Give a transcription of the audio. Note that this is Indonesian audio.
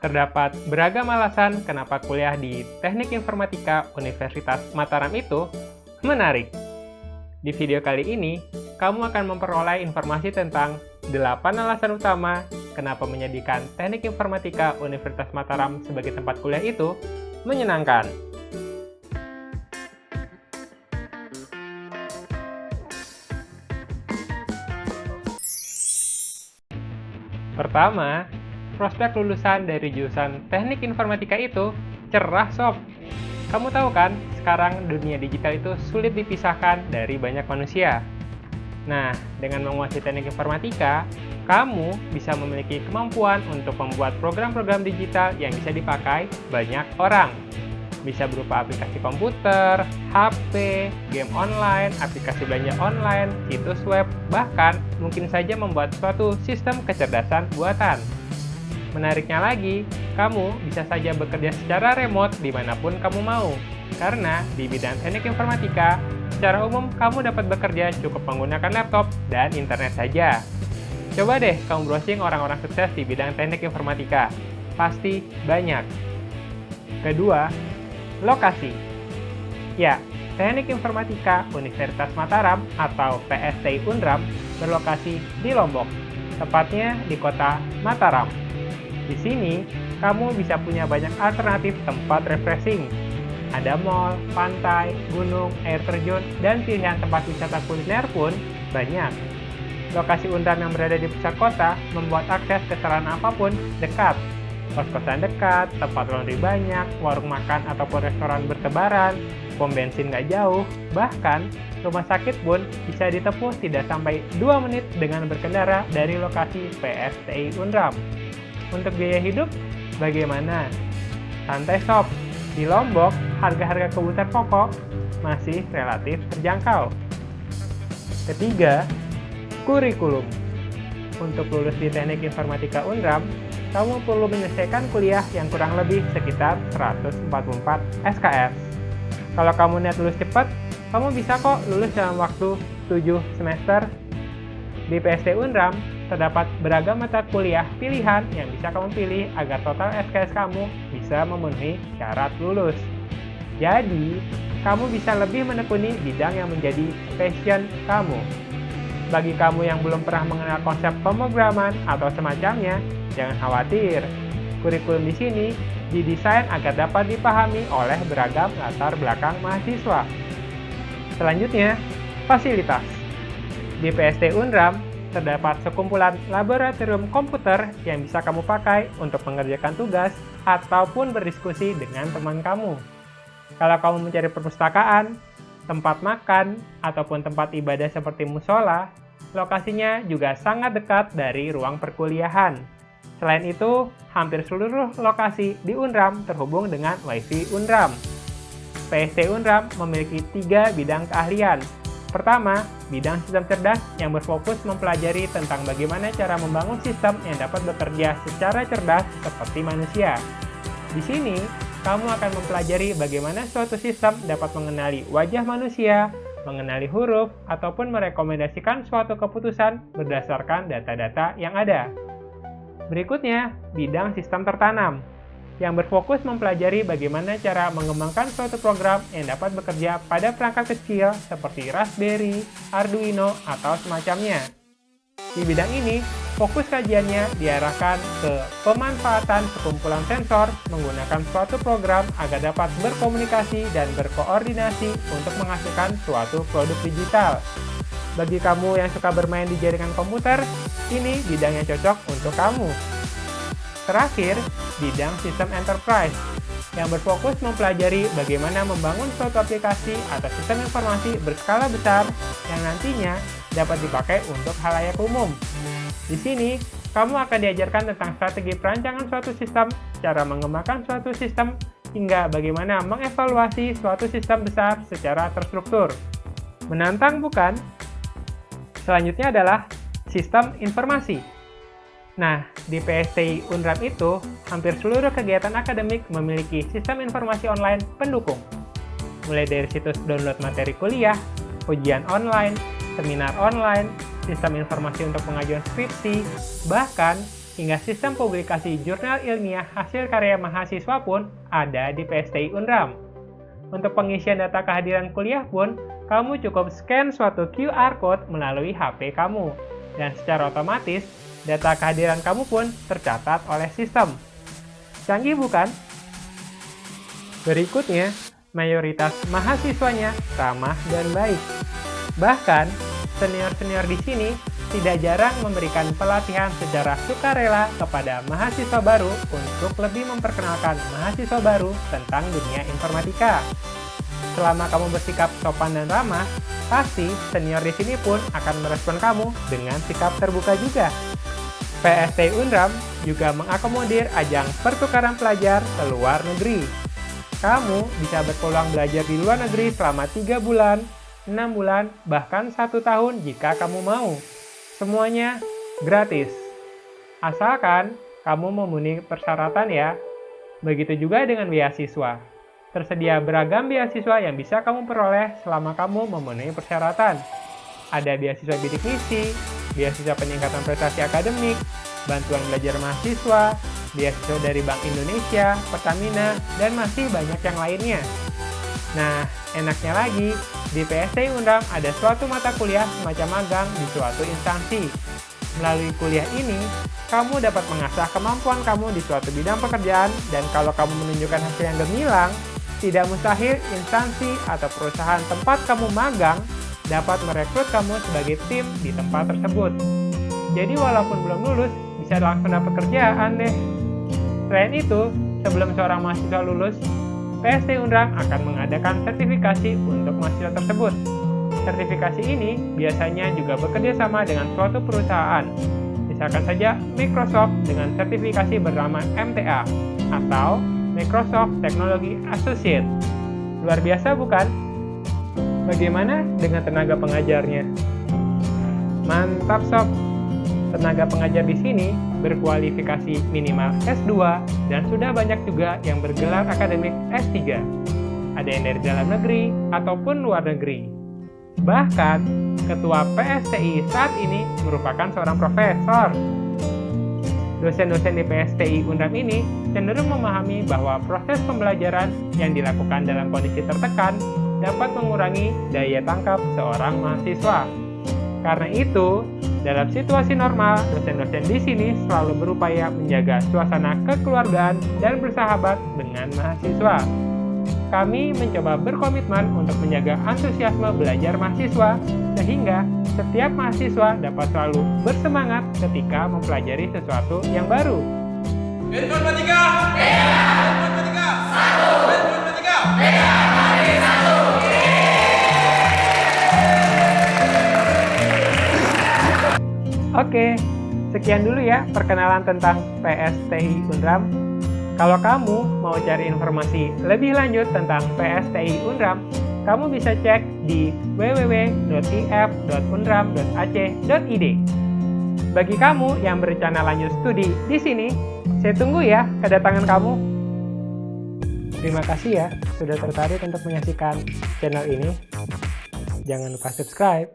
Terdapat beragam alasan kenapa kuliah di Teknik Informatika Universitas Mataram itu menarik. Di video kali ini, kamu akan memperoleh informasi tentang 8 alasan utama kenapa menjadikan Teknik Informatika Universitas Mataram sebagai tempat kuliah itu menyenangkan. Pertama, prospek lulusan dari jurusan Teknik Informatika itu cerah sob. Kamu tahu kan, sekarang dunia digital itu sulit dipisahkan dari banyak manusia. Nah, dengan menguasai Teknik Informatika, kamu bisa memiliki kemampuan untuk membuat program-program digital yang bisa dipakai banyak orang. Bisa berupa aplikasi komputer, HP, game online, aplikasi belanja online, situs web, bahkan mungkin saja membuat suatu sistem kecerdasan buatan. Menariknya lagi, kamu bisa saja bekerja secara remote dimanapun kamu mau. Karena di bidang teknik informatika, secara umum kamu dapat bekerja cukup menggunakan laptop dan internet saja. Coba deh kamu browsing orang-orang sukses di bidang teknik informatika. Pasti banyak. Kedua, lokasi. Ya, Teknik Informatika Universitas Mataram atau PSTI Unram berlokasi di Lombok, tepatnya di kota Mataram. Di sini, kamu bisa punya banyak alternatif tempat refreshing. Ada mall, pantai, gunung, air terjun, dan pilihan tempat wisata kuliner pun banyak. Lokasi Unram yang berada di pusat kota membuat akses ke sarana apapun dekat. Kos-kosan dekat, tempat laundry banyak, warung makan ataupun restoran bertebaran, pom bensin nggak jauh, bahkan rumah sakit pun bisa ditempuh tidak sampai 2 menit dengan berkendara dari lokasi PSTI Unram. Untuk biaya hidup, bagaimana? Santai sob, di Lombok, harga-harga kebutuhan pokok masih relatif terjangkau. Ketiga, kurikulum. Untuk lulus di Teknik Informatika Unram, kamu perlu menyelesaikan kuliah yang kurang lebih sekitar 144 SKS. Kalau kamu niat lulus cepat, kamu bisa kok lulus dalam waktu 7 semester. Di PST Unram, terdapat beragam mata kuliah pilihan yang bisa kamu pilih agar total SKS kamu bisa memenuhi syarat lulus. Jadi, kamu bisa lebih menekuni bidang yang menjadi passion kamu. Bagi kamu yang belum pernah mengenal konsep pemrograman atau semacamnya, jangan khawatir. Kurikulum di sini didesain agar dapat dipahami oleh beragam latar belakang mahasiswa. Selanjutnya, fasilitas. Di PST Unram, terdapat sekumpulan laboratorium komputer yang bisa kamu pakai untuk mengerjakan tugas ataupun berdiskusi dengan teman kamu. Kalau kamu mencari perpustakaan, tempat makan, ataupun tempat ibadah seperti musola, lokasinya juga sangat dekat dari ruang perkuliahan. Selain itu, hampir seluruh lokasi di Unram terhubung dengan WiFi Unram. PST Unram memiliki 3 bidang keahlian. Pertama, bidang sistem cerdas yang berfokus mempelajari tentang bagaimana cara membangun sistem yang dapat bekerja secara cerdas seperti manusia. Di sini, kamu akan mempelajari bagaimana suatu sistem dapat mengenali wajah manusia, mengenali huruf, ataupun merekomendasikan suatu keputusan berdasarkan data-data yang ada. Berikutnya, bidang sistem tertanam, yang berfokus mempelajari bagaimana cara mengembangkan suatu program yang dapat bekerja pada perangkat kecil seperti Raspberry, Arduino, atau semacamnya. Di bidang ini, fokus kajiannya diarahkan ke pemanfaatan sekumpulan sensor menggunakan suatu program agar dapat berkomunikasi dan berkoordinasi untuk menghasilkan suatu produk digital. Bagi kamu yang suka bermain di jaringan komputer, ini bidang yang cocok untuk kamu. Terakhir, bidang sistem enterprise, yang berfokus mempelajari bagaimana membangun suatu aplikasi atau sistem informasi berskala besar yang nantinya dapat dipakai untuk khalayak umum. Di sini, kamu akan diajarkan tentang strategi perancangan suatu sistem, cara mengembangkan suatu sistem, hingga bagaimana mengevaluasi suatu sistem besar secara terstruktur. Menantang bukan? Selanjutnya adalah sistem informasi. Nah, di PSTI Unram itu, hampir seluruh kegiatan akademik memiliki sistem informasi online pendukung. Mulai dari situs download materi kuliah, ujian online, seminar online, sistem informasi untuk pengajuan skripsi, bahkan hingga sistem publikasi jurnal ilmiah hasil karya mahasiswa pun ada di PSTI Unram. Untuk pengisian data kehadiran kuliah pun, kamu cukup scan suatu QR Code melalui HP kamu, dan secara otomatis, data kehadiran kamu pun tercatat oleh sistem. Canggih bukan? Berikutnya, mayoritas mahasiswanya ramah dan baik. Bahkan, senior-senior di sini tidak jarang memberikan pelatihan secara sukarela kepada mahasiswa baru untuk lebih memperkenalkan mahasiswa baru tentang dunia informatika. Selama kamu bersikap sopan dan ramah, pasti senior di sini pun akan merespon kamu dengan sikap terbuka juga. PSTI Unram juga mengakomodir ajang pertukaran pelajar ke luar negeri. Kamu bisa berpeluang belajar di luar negeri selama 3 bulan, 6 bulan, bahkan 1 tahun jika kamu mau. Semuanya gratis. Asalkan kamu memenuhi persyaratan ya. Begitu juga dengan beasiswa. Tersedia beragam beasiswa yang bisa kamu peroleh selama kamu memenuhi persyaratan. Ada beasiswa bidik misi, beasiswa peningkatan prestasi akademik, bantuan belajar mahasiswa, beasiswa dari Bank Indonesia, Pertamina, dan masih banyak yang lainnya. Nah, enaknya lagi, di PSTI Unram ada suatu mata kuliah semacam magang di suatu instansi. Melalui kuliah ini, kamu dapat mengasah kemampuan kamu di suatu bidang pekerjaan, dan kalau kamu menunjukkan hasil yang gemilang, tidak mustahil instansi atau perusahaan tempat kamu magang dapat merekrut kamu sebagai tim di tempat tersebut. Jadi walaupun belum lulus, bisa langsung dapat kerjaan deh. Selain itu, sebelum seorang mahasiswa lulus, PSTI Unram akan mengadakan sertifikasi untuk mahasiswa tersebut. Sertifikasi ini biasanya juga bekerja sama dengan suatu perusahaan. Misalkan saja Microsoft dengan sertifikasi bernama MTA atau Microsoft Technology Associate. Luar biasa bukan? Bagaimana dengan tenaga pengajarnya? Mantap sob! Tenaga pengajar di sini berkualifikasi minimal S2 dan sudah banyak juga yang bergelar akademik S3. Ada yang dari dalam negeri ataupun luar negeri. Bahkan, ketua PSTI saat ini merupakan seorang profesor. Dosen-dosen di PSTI Unram ini cenderung memahami bahwa proses pembelajaran yang dilakukan dalam kondisi tertekan dapat mengurangi daya tangkap seorang mahasiswa. Karena itu, dalam situasi normal, dosen-dosen di sini selalu berupaya menjaga suasana kekeluargaan dan bersahabat dengan mahasiswa. Kami mencoba berkomitmen untuk menjaga antusiasme belajar mahasiswa, sehingga setiap mahasiswa dapat selalu bersemangat ketika mempelajari sesuatu yang baru. Informatika! Informatika! Informatika! Oke, sekian dulu ya perkenalan tentang PSTI Unram. Kalau kamu mau cari informasi lebih lanjut tentang PSTI Unram, kamu bisa cek di www.if.unram.ac.id. Bagi kamu yang berencana lanjut studi di sini, saya tunggu ya kedatangan kamu. Terima kasih ya sudah tertarik untuk menyaksikan channel ini. Jangan lupa subscribe.